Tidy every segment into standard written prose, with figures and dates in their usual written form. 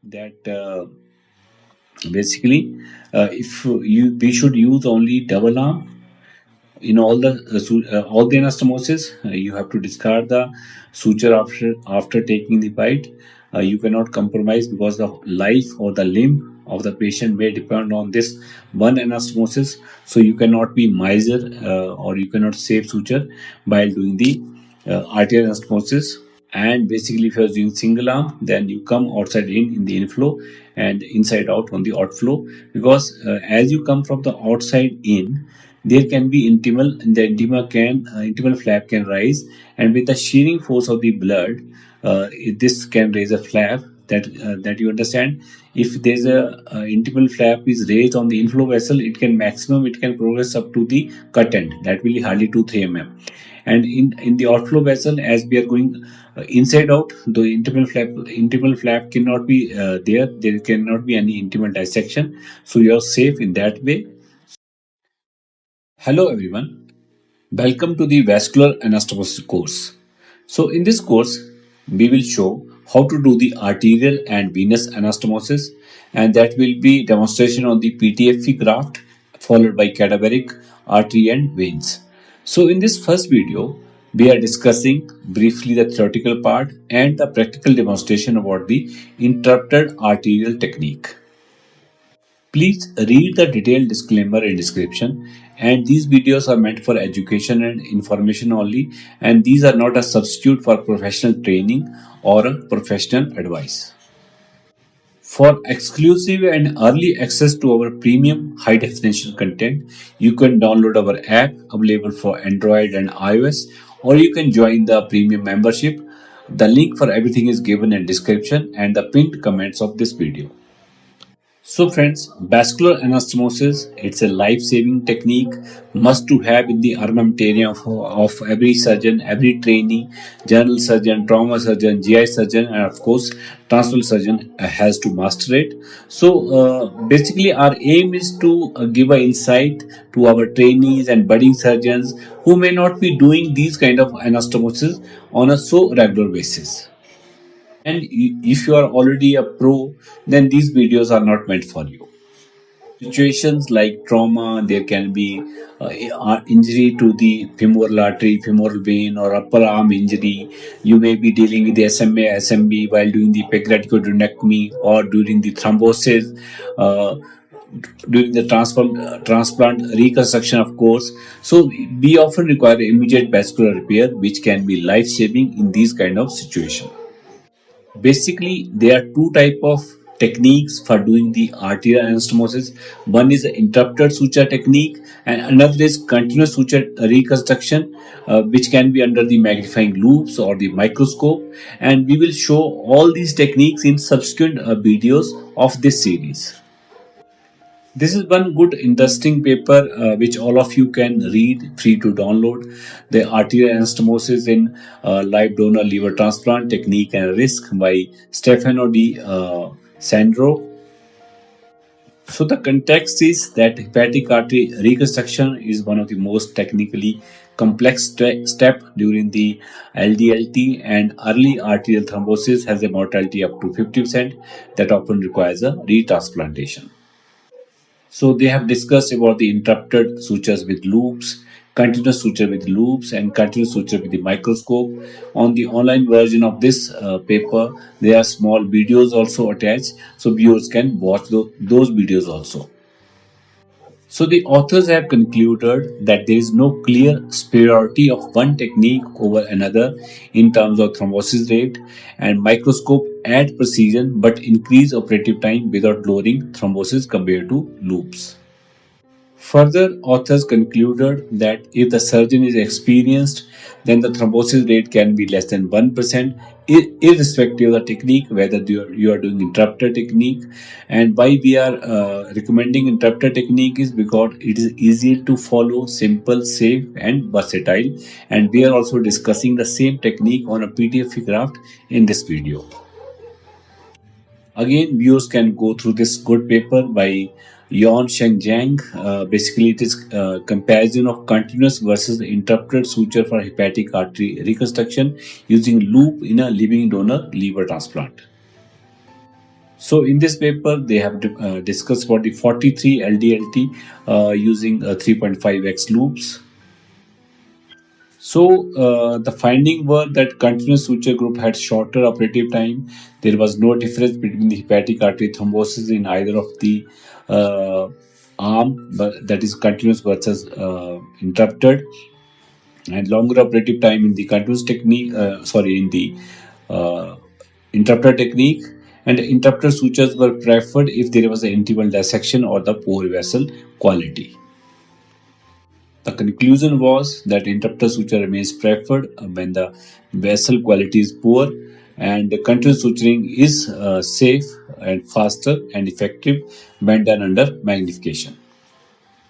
that basically if we should use only double arm in all the anastomosis. You have to discard the suture after taking the bite. You cannot compromise because the life or the limb of the patient may depend on this one anastomosis. So you cannot be miser or you cannot save suture while doing the arterial anastomosis. And basically, if you are doing single arm, then you come outside in the inflow and inside out on the outflow. Because as you come from the outside in, there can be intimal. The intimal flap can rise, and with the shearing force of the blood, this can raise a flap. That you understand. If there's a intimal flap is raised on the inflow vessel, it can progress up to the cut end. That will be hardly 2-3 mm. And in the outflow vessel, as we are going inside out, the intimal flap cannot be there cannot be any intimal dissection, so you are safe in that way. Hello everyone, welcome to the Vascular Anastomosis course. So in this course we will show how to do the arterial and venous anastomosis, and that will be demonstration on the PTFE graft followed by cadaveric, artery and veins. So in this first video we are discussing briefly the theoretical part and the practical demonstration about the interrupted arterial technique. Please read the detailed disclaimer in description, and these videos are meant for education and information only, and these are not a substitute for professional training or professional advice. For exclusive and early access to our premium high definition content, you can download our app available for Android and iOS, or you can join the premium membership. The link for everything is given in description and the pinned comments of this video. So friends, vascular anastomosis, it's a life-saving technique must to have in the armamentarium of every surgeon, every trainee, general surgeon, trauma surgeon, GI surgeon, and of course transplant surgeon has to master it. So basically our aim is to give an insight to our trainees and budding surgeons who may not be doing these kind of anastomosis on a so regular basis. And if you are already a pro, then these videos are not meant for you. Situations like trauma, there can be injury to the femoral artery, femoral vein, or upper arm injury. You may be dealing with the SMA, SMB while doing the pancreaticoduodenectomy or during the thrombosis. During the transplant reconstruction, of course. So we often require immediate vascular repair, which can be life saving in these kind of situations. Basically, there are two type of techniques for doing the arterial anastomosis. One is the interrupted suture technique, and another is continuous suture reconstruction, which can be under the magnifying loops or the microscope. And we will show all these techniques in subsequent videos of this series. This is one good interesting paper which all of you can read, free to download. The Arterial Anastomosis in Live Donor Liver Transplant Technique and Risk by Stefano di Sandro. So the context is that hepatic artery reconstruction is one of the most technically complex step during the LDLT, and early arterial thrombosis has a mortality up to 50% that often requires a retransplantation. So they have discussed about the interrupted sutures with loops, continuous suture with loops, and continuous suture with the microscope. On the online version of this paper, there are small videos also attached, so viewers can watch those videos also. So the authors have concluded that there is no clear superiority of one technique over another in terms of thrombosis rate, and microscope add precision but increase operative time without lowering thrombosis compared to loops. Further, authors concluded that if the surgeon is experienced, then the thrombosis rate can be less than 1%, irrespective of the technique, whether you are doing interrupter technique. And why we are recommending interrupter technique is because it is easy to follow, simple, safe, and versatile. And we are also discussing the same technique on a PTFE graft in this video. Again, viewers can go through this good paper by Yon Sheng Jiang. Basically, it is a comparison of continuous versus the interrupted suture for hepatic artery reconstruction using loop in a living donor liver transplant. So in this paper, they have discussed about the 43 LDLT using 3.5x loops. So the finding were that continuous suture group had shorter operative time. There was no difference between the hepatic artery thrombosis in either of the uh, arm, but that is continuous versus interrupted, and longer operative time in the continuous technique. In the uh, interrupter technique. And interrupter sutures were preferred if there was an intimal dissection or the poor vessel quality. The conclusion was that interrupter suture remains preferred when the vessel quality is poor, and continuous suturing is safe and faster and effective when done under magnification.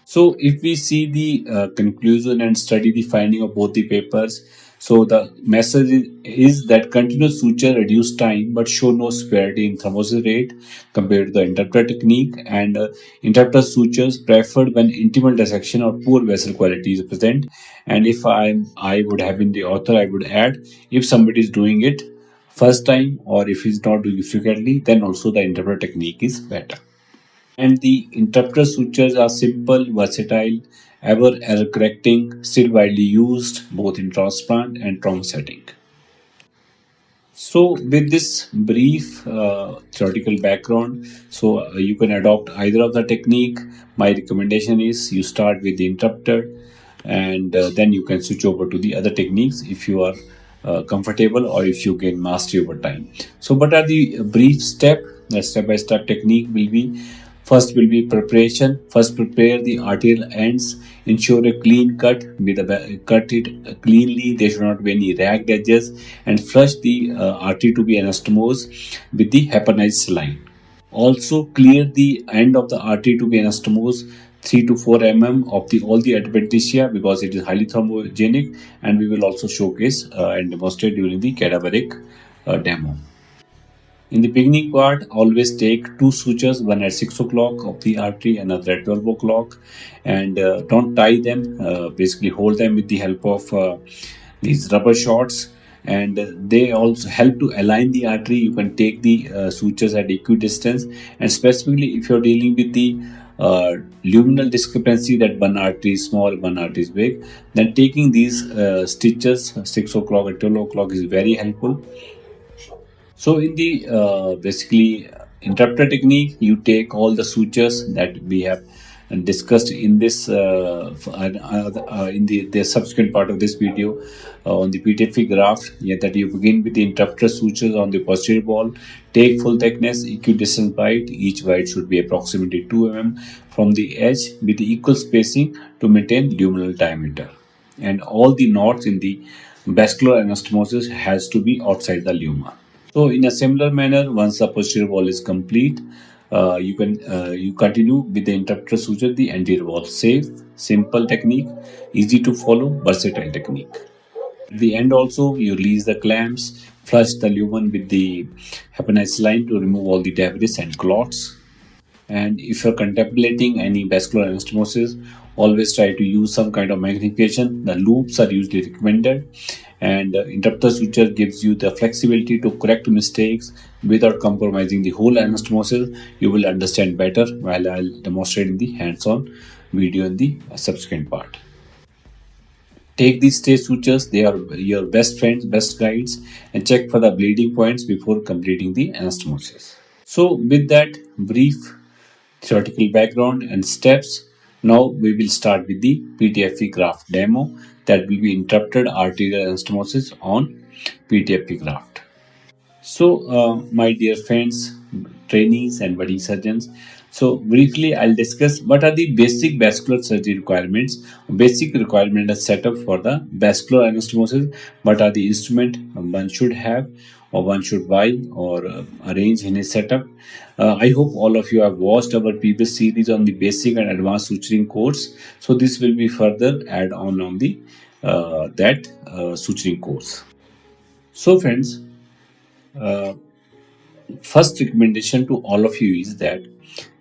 So, if we see the conclusion and study the finding of both the papers, so the message is that continuous suture reduce time but show no superiority in thrombosis rate compared to the interrupter technique, and interrupter sutures preferred when intimal dissection or poor vessel quality is present. And if I would have been the author, I would add, if somebody is doing it first time or if he's not doing it frequently, then also the interrupter technique is better. And the interrupter sutures are simple, versatile, ever error correcting, still widely used both in transplant and trauma setting. So, with this brief theoretical background, so you can adopt either of the technique. My recommendation is you start with the interrupter, and then you can switch over to the other techniques if you are comfortable or if you gain mastery over time. So, what are the brief step? The step-by-step technique will be: first will be preparation. First, prepare the arterial ends. Ensure a clean cut. Cut it cleanly. There should not be any ragged edges. And flush the artery to be anastomosed with the heparinized saline. Also, clear the end of the artery to be anastomosed 3 to 4 mm of all the adventitia, because it is highly thrombogenic, and we will also showcase and demonstrate during the cadaveric demo. In the beginning part, always take two sutures, one at 6 o'clock of the artery, another at 12 o'clock, and don't tie them. Basically, hold them with the help of these rubber shots, and they also help to align the artery. You can take the sutures at equidistance, and specifically if you're dealing with the luminal discrepancy, that one artery is small, one artery is big, then taking these stitches 6 o'clock and 12 o'clock is very helpful. So in the basically interrupter technique, you take all the sutures that we have discussed in this in the subsequent part of this video on the PTFE graft. Yeah, that you begin with the interrupter sutures on the posterior wall. Take full thickness, equidistant bite. Each bite should be approximately 2 mm from the edge with equal spacing to maintain luminal diameter. And all the knots in the vascular anastomosis has to be outside the luma. So in a similar manner, once the posterior wall is complete, you continue with the interrupter suture the anterior wall. Safe, simple technique, easy to follow, versatile technique. At the end also, you release the clamps, flush the lumen with the heparinized saline to remove all the debris and clots. And if you're contemplating any vascular anastomosis, always try to use some kind of magnification. The loops are usually recommended, and interrupter suture gives you the flexibility to correct mistakes without compromising the whole anastomosis. You will understand better while I'll demonstrate in the hands-on video in the subsequent part. Take these stage sutures, they are your best friends, best guides, and check for the bleeding points before completing the anastomosis. So with that brief theoretical background and steps, now we will start with the PTFE graft demo, that will be interrupted arterial anastomosis on PTFE graft. So, my dear friends, trainees, and budding surgeons, so briefly I'll discuss what are the basic vascular surgery requirements, basic requirement and setup for the vascular anastomosis. What are the instrument one should have or one should buy or arrange in his setup. I hope all of you have watched our previous series on the basic and advanced suturing course. So this will be further add on the that suturing course. So friends, first recommendation to all of you is that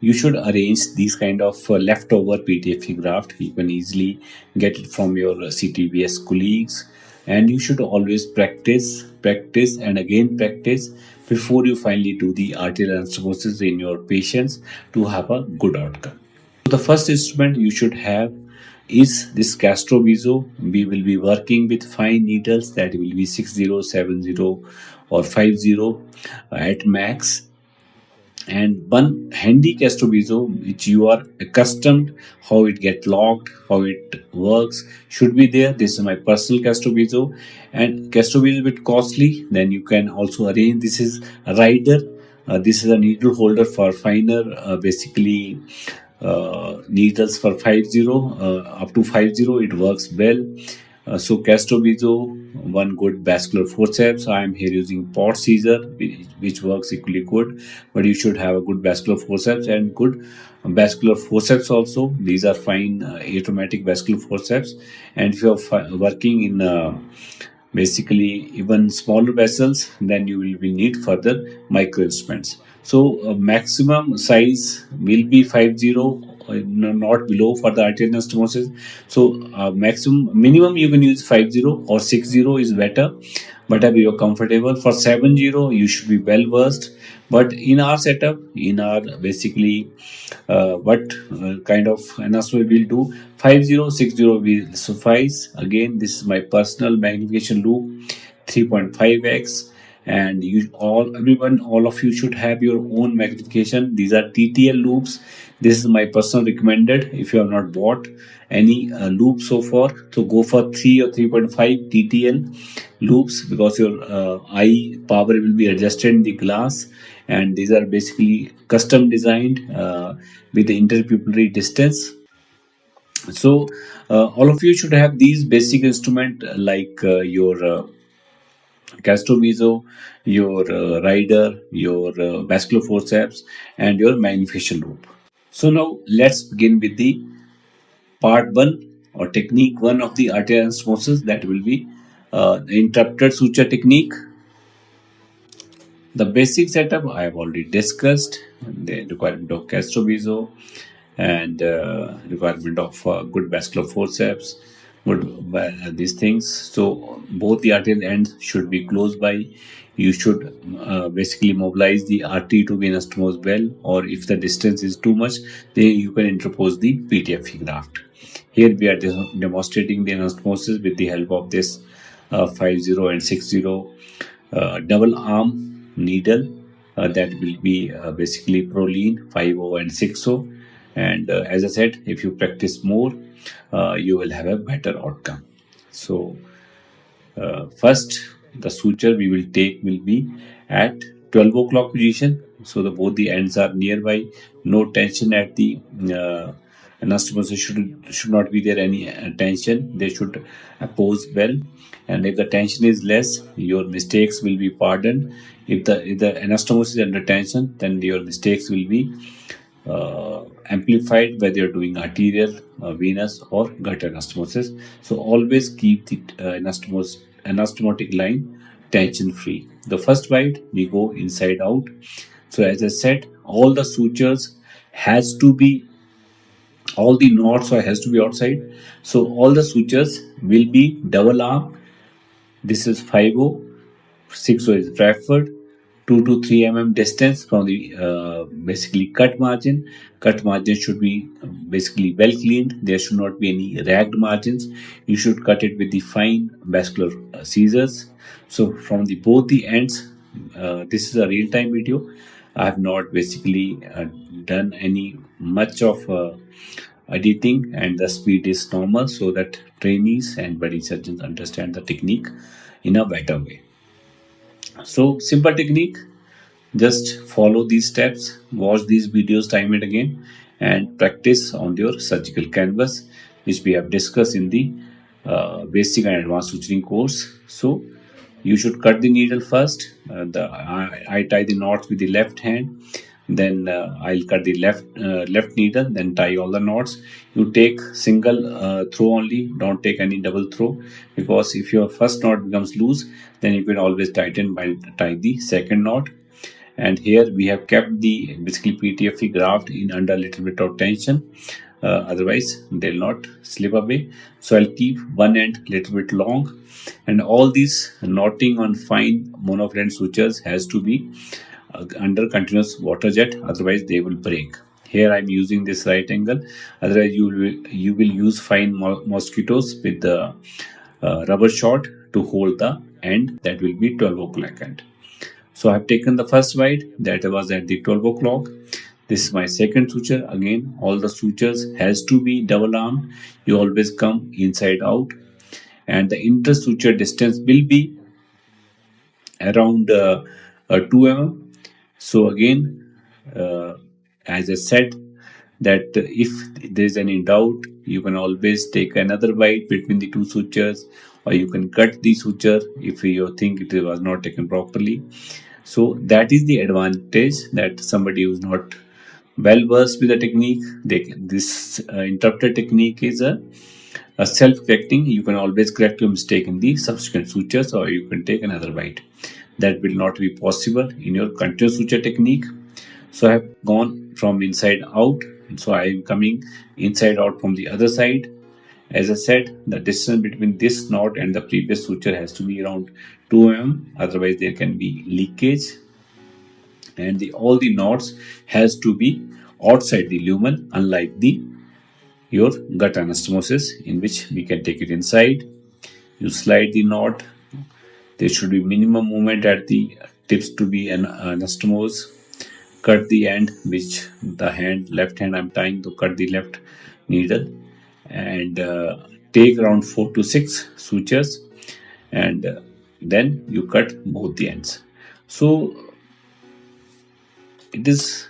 you should arrange these kind of leftover PTFE graft. You can easily get it from your CTBS colleagues, and you should always practice and again practice before you finally do the arterial anastomosis in your patients to have a good outcome. So the first instrument you should have is this gastroviso. We will be working with fine needles that will be 60, 70 or 50 at max, and one handy gastroviso which you are accustomed how it get locked, how it works should be there. This is my personal gastroviso, and gastroviso is a bit costly. Then you can also arrange. This is a rider. This is a needle holder for finer, basically needles for 50 up to 50. It works well. So Castroviso, one good vascular forceps. I am here using pot Caesar, which works equally good, but you should have a good vascular forceps and good vascular forceps also. These are fine automatic vascular forceps, and if you are working in basically even smaller vessels, then you will be need further micro instruments. So maximum size will be 50, not below for the arterial anastomosis. So minimum you can use 50 or 60 is better. Whatever you're comfortable. For 70, you should be well versed. But in our setup, in our basically what kind of anastomy we'll do, 50, 60 will suffice. Again, this is my personal magnification loop, 3.5x, and all of you should have your own magnification. These are TTL loops. This is my personal recommended. If you have not bought any loop so far, so go for 3 or 3.5 TTL loops, because your eye power will be adjusted in the glass, and these are basically custom designed with the interpupillary distance. So all of you should have these basic instrument like your gastroviso, your rider, your vascular forceps, and your magnification loop. So now let's begin with the part 1 or technique 1 of the arterial anastomosis, that will be the interrupted suture technique. The basic setup I have already discussed, the requirement of gastroviso and requirement of good vascular forceps, good these things. So both the arterial ends should be close by. You should basically mobilize the artery to be anastomosed well, or if the distance is too much, then you can interpose the PTFE graft. Here we are demonstrating the anastomosis with the help of this 50 and 60 double arm needle that will be basically Proline 50 and 60. And as I said, if you practice more, you will have a better outcome. So first, the suture we will take will be at 12 o'clock position. So both the ends are nearby. No tension at the anastomosis should not be there any tension. They should oppose well. And if the tension is less, your mistakes will be pardoned. If the anastomosis is under tension, then your mistakes will be amplified whether you're doing arterial, venous, or gutter anastomosis. So always keep the anastomotic line tension free. The first bite we go inside out. So as I said, all the sutures has to be, all the knots has to be outside. So all the sutures will be double arm. This is 50, 60 is Bradford, 2 to 3 mm distance from the basically cut margin. Cut margin should be basically well cleaned. There should not be any ragged margins. You should cut it with the fine vascular scissors. So from the both the ends, this is a real-time video. I have not basically done any much of editing, and the speed is normal so that trainees and budding surgeons understand the technique in a better way. So simple technique, just follow these steps, watch these videos time and again, and practice on your surgical canvas, which we have discussed in the basic and advanced suturing course. So you should cut the needle first. I tie the knots with the left hand. Then I'll cut the left needle, then tie all the knots. You take single throw only, don't take any double throw, because if your first knot becomes loose, then you can always tighten by tie the second knot. And here we have kept the basically PTFE graft in under a little bit of tension. otherwise they'll not slip away. So I'll keep one end little bit long, and all these knotting on fine monofilament sutures has to be under continuous water jet, otherwise they will break. Here I'm using this right angle, otherwise you will use fine mosquitoes with the rubber shot to hold the end, that will be 12 o'clock end. So I've taken the first bite, that was at the 12 o'clock. This is my second suture. Again, all the sutures has to be double armed. You always come inside out, and the inter-suture distance will be around 2 mm. So again, as I said, that if there is any doubt, you can always take another bite between the two sutures, or you can cut the suture if you think it was not taken properly. So that is the advantage, that somebody who is not well versed with the technique, this interrupted technique is a self-correcting. You can always correct your mistake in the subsequent sutures, or you can take another bite. That will not be possible in your continuous suture technique. So I have gone from inside out, so I am coming inside out from the other side. As I said, the distance between this knot and the previous suture has to be around 2 mm, otherwise there can be leakage, and all the knots has to be outside the lumen, unlike your gut anastomosis, in which we can take it inside. You slide the knot. There should be minimum movement at the tips to be an anastomose. Cut the end, which the left hand I'm tying to cut the left needle, and take around 4 to 6 sutures, and then you cut both the ends. So it is,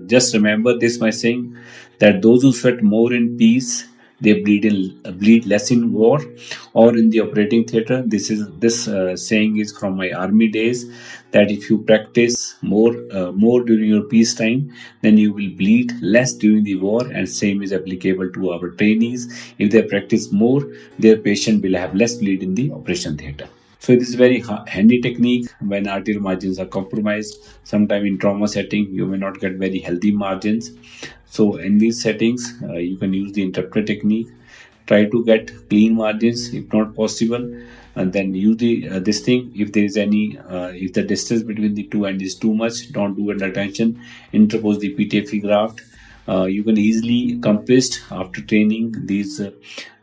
just remember this by saying that those who sweat more in peace, they bleed less in war or in the operating theater. This saying is from my army days, that if you practice more during your peace time, then you will bleed less during the war, and same is applicable to our trainees. If they practice more, their patient will have less bleed in the operation theater. So it is very handy technique when arterial margins are compromised. Sometime in trauma setting, you may not get very healthy margins. So in these settings, you can use the interrupter technique. Try to get clean margins if not possible, and then use this thing. If there is any, if the distance between the two ends is too much, don't do under tension. Interpose the PTFE graft. You can easily compress after training these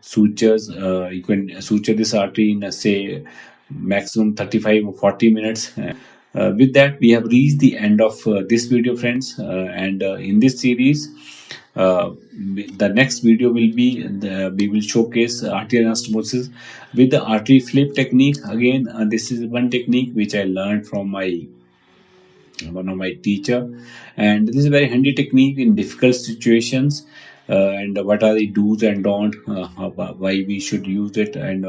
sutures. You can suture this artery in say maximum 35 or 40 minutes. With that, we have reached the end of this video, friends, and in this series, the next video will be we will showcase arterial anastomosis with the artery flip technique. Again, this is one technique which I learned from one of my teacher, and this is a very handy technique in difficult situations. And what are the do's and don't, why we should use it, and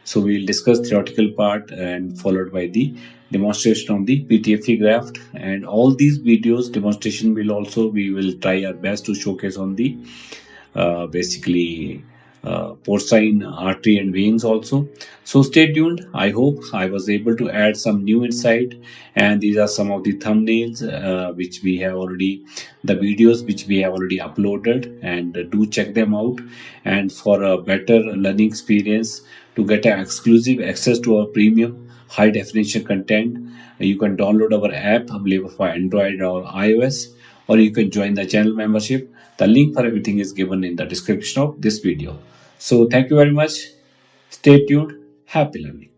so we will discuss theoretical part and followed by the demonstration of the PTFE graft. And all these videos demonstration we will try our best to showcase on the basically porcine artery and veins also. So stay tuned. I hope I was able to add some new insight, and these are some of the thumbnails which we have already, the videos which we have already uploaded, and do check them out. And for a better learning experience, to get an exclusive access to our premium high definition content, you can download our app available for Android or iOS, or you can join the channel membership. The link for everything is given in the description of this video. So thank you very much. Stay tuned. Happy learning.